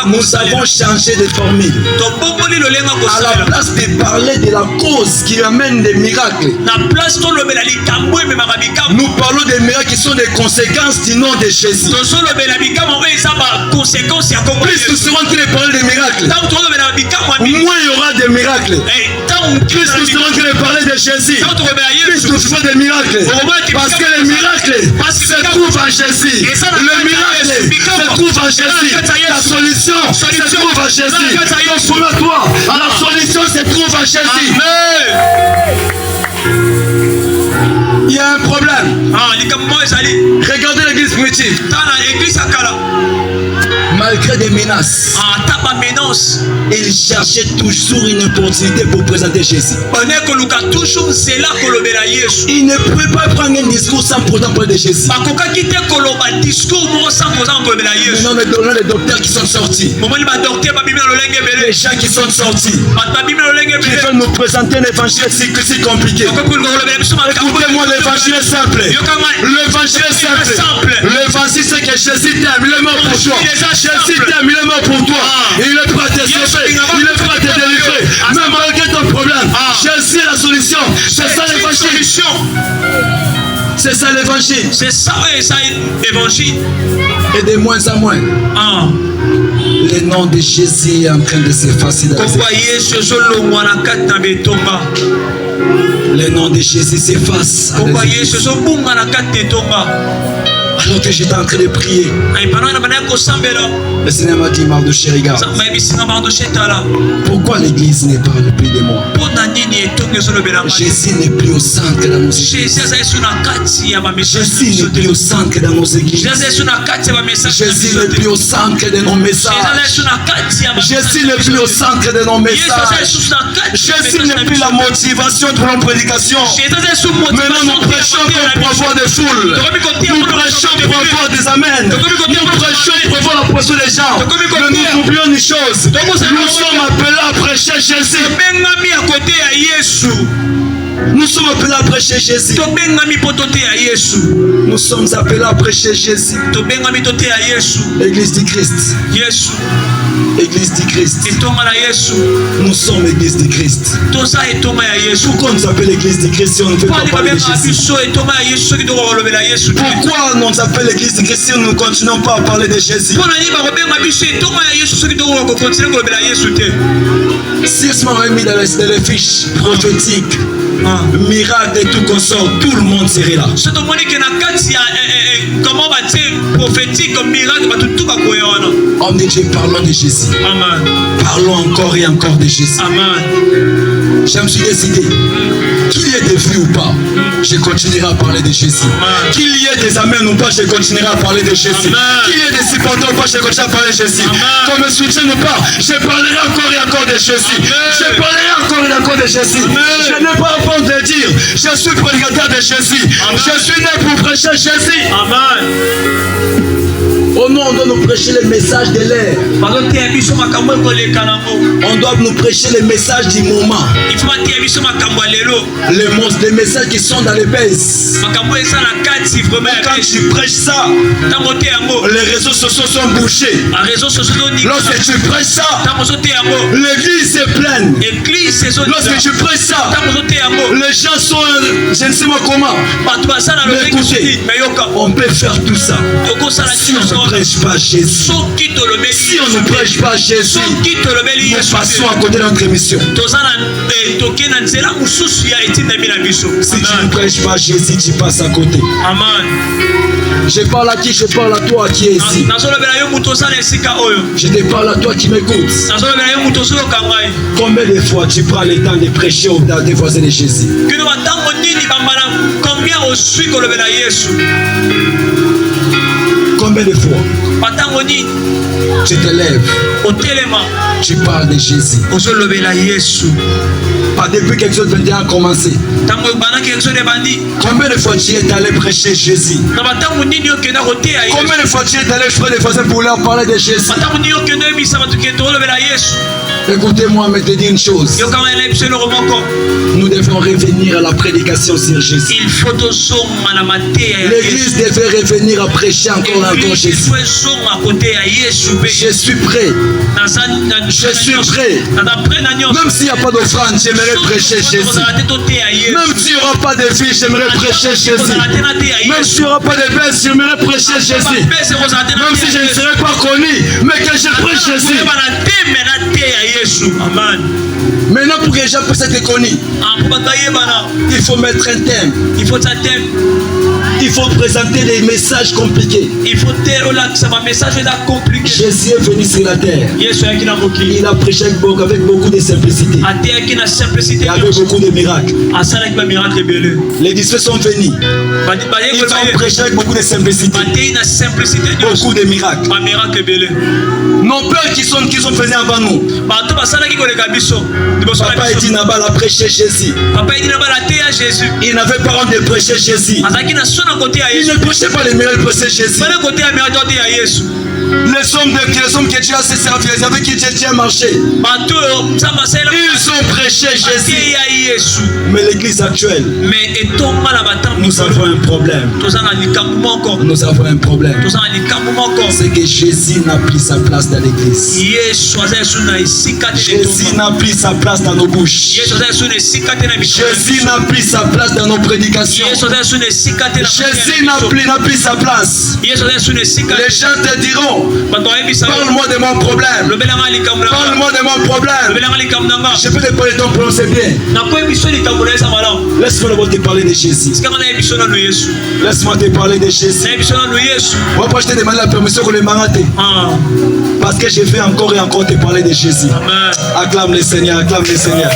nous avons changé de formule. À la place de parler de la cause qui amène des miracles, nous parlons des miracles qui sont des conséquences du nom de Jésus. Plus nous serons en train de parler des miracles, moins il y aura des miracles. Plus nous serons en train de parler de Jésus, plus nous ferons des miracles. Parce que les miracles se trouvent en Jésus. Le miracle se trouve en Jésus. La solution se trouve en Jésus. Donc toi, la solution se trouve en Jésus. Il y a un problème. Regardez l'église primitive. Malgré des menaces, il cherchait toujours une opportunité pour présenter Jésus. Il ne pouvait pas prendre un discours sans pourtant parler de Jésus. Maintenant, les docteurs qui sont sortis, les gens qui sont sortis, qui veulent nous présenter un évangile si compliqué. Écoutez-moi, l'évangile est simple. L'évangile est simple. L'évangile, c'est que Jésus t'aime, il est mort pour toi. Jésus t'aime, il est mort pour toi. Il est prêt à te sauver, il est prêt à te délivrer. Même malgré ton problème, Jésus est la solution. C'est ça l'évangile. C'est ça l'évangile. C'est ça l'évangile. Et de moins en moins, le nom de Jésus est en train de s'effacer. Le nom de Jésus s'efface. Alors que j'étais en train de prier, le Seigneur m'a dit, Mardoché, regarde. Pourquoi l'église ne parle plus de moi? Jésus n'est plus au centre dans nos églises. Jésus n'est plus au centre dans nos églises. Jésus n'est plus au centre de nos messages. Jésus n'est plus au centre de nos messages. Jésus n'est plus la motivation de nos prédications. Maintenant nous prêchons pour avoir des foules. Nous prêchons pour avoir des amens. Nous prêchons pour avoir la pression des gens. Mais nous oublions une chose. Nous sommes appelés à prêcher Jésus. Nous sommes appelés à prêcher Jésus. Nous sommes appelés à prêcher Jésus. L'église du Christ. Église du Christ. Nous sommes l'église du Christ. Pourquoi on nous appelle l'église du Christ si on ne veut pas parler de Jésus? Pourquoi on nous appelle l'église du Christ si nous ne continuons pas à parler de Jésus? Si ce m'avait mis dans les fiches prophétiques, miracle et tout consort, tout le monde serait là. On dit Dieu, parlons de Jésus. Amen. Parlons encore et encore de Jésus. Amen. Je me suis décidé, qu'il y ait des vues ou pas, je continuerai à parler de Jésus. Amen. Qu'il y ait des amens ou pas, je continuerai à parler de Jésus. Amen. Qu'il y ait des supporters ou pas, je continuerai à parler de Jésus. Qu'on me soutienne ou pas, je parlerai encore et encore de Jésus. Amen. Je parlerai encore et encore de Jésus. Amen. Je n'ai pas honte de dire, je suis prédicateur de Jésus. Amen. Je suis né pour prêcher Jésus. Amen. Oh non, on doit nous prêcher les messages de l'air. On doit nous prêcher les messages du moment. Les messages qui sont dans les baisses. Quand tu prêches ça, les réseaux sociaux sont bouchés. Lorsque tu prêches ça, l'église est pleine. Lorsque tu prêches ça, les gens sont, je ne sais pas comment. Mais écoutez, on peut faire tout ça. Si on ne prêche pas Jésus, si on ne prêche pas Jésus, nous passons à côté de notre émission. Si tu ne prêches pas Jésus, tu passes à côté. Amen. Je parle à qui? Je parle à toi qui est ici. Je te parle à toi qui m'écoutes. Combien de fois tu prends le temps de prêcher aux voisins de Jésus? Combien de fois tu te lèves, tu parles de Jésus? Pas depuis quelque chose de 21 a commencé. Combien de fois tu es allé prêcher Jésus? Combien de fois tu es allé frère des voisins pour leur parler de Jésus? Écoutez-moi, mais te dire une chose. Nous devons revenir à la prédication sur Jésus. L'église devait revenir à prêcher encore Jésus. Je suis prêt. Je suis prêt. Même s'il n'y a pas d'offrande, j'aimerais prêcher Jésus. Même s'il n'y aura pas de vie, j'aimerais prêcher Jésus. Même s'il n'y aura pas de baisse, j'aimerais prêcher Jésus. Même si je ne serai pas connu, mais que je prêche Jésus. Amen. Maintenant, pour que les gens puissent être connus, il faut mettre un thème. Il faut présenter des messages compliqués. Jésus est venu sur la terre. Il a prêché avec beaucoup de simplicité. Et avec beaucoup de miracles. Les disciples sont venus. Ils ont prêché avec beaucoup de simplicité. Beaucoup de miracles. Nos pères qui sont venus avant nous. Papa Edi Nabal a prêché Jésus. Il n'avait pas honte de prêcher Jésus. Il ne prêchait pas les miracles, il prêchait Jésus. Les hommes que Dieu a servi, avec qui Dieu a marché, ils ont prêché Jésus. Mais l'église actuelle, nous avons un problème. Nous avons un problème. C'est que Jésus n'a plus sa place dans l'église. Jésus n'a plus sa place dans nos bouches. Jésus n'a plus sa place dans nos prédications. Jésus n'a plus sa place. Les gens te diront, parle-moi de mon problème. Parle-moi de mon problème. Je peux te parler de ton problème, c'est bien. Laisse-moi d'abord te parler de Jésus. Laisse-moi te parler de Jésus. Moi, je te demande la permission pour le marathon. Parce que je vais encore et encore te parler de Jésus. Acclame le Seigneur, acclame le Seigneur.